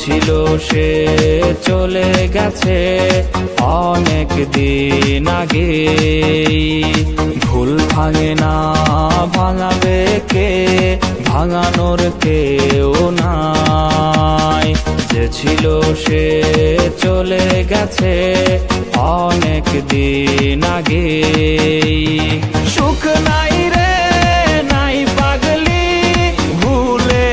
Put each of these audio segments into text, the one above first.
ছিল সে চলে গেছে অনেক দিন আগে। ভুল ভাঙে না ভাঙাবে কে, ভাঙানোর কেউ নাই। যে ছিল সে চলে গেছে অনেক দিন আগে। সুখ নাই রে নাই পাগলি, ভুলে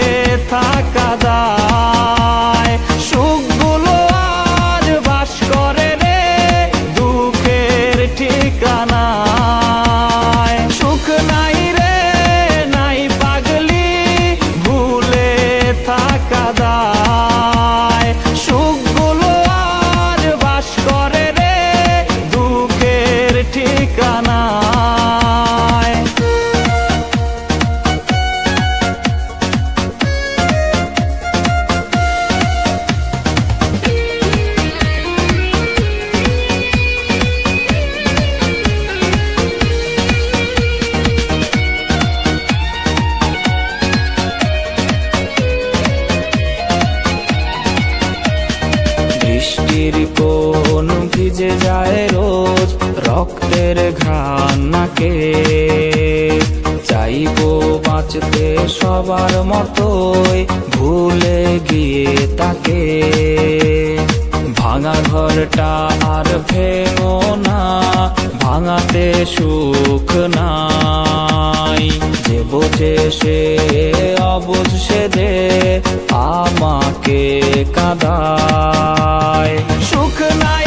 থাকা দায়। সুখগুলো আজ বাস করে রে দুঃখের ঠিকানায়। সুখ নাই রে নাই পাগলি, ভুলে থাকা দায়। সুখগুলো আজ বাস করে রে দুঃখের ঠিকানায়। বৃষ্টির কোন ভিজে যায় রোজ, রক্তের ঘ্রাণ নাকে। চাইবো বাঁচতে সবার মতোই, ভুলে গিয়ে তাকে। ভাঙা ঘরটা আর ভেঙো না, ভাঙাতে সুখ নাই। যে বোঝে সে অবুঝ সেজে আমাকে কাঁদায়। সুখ নাই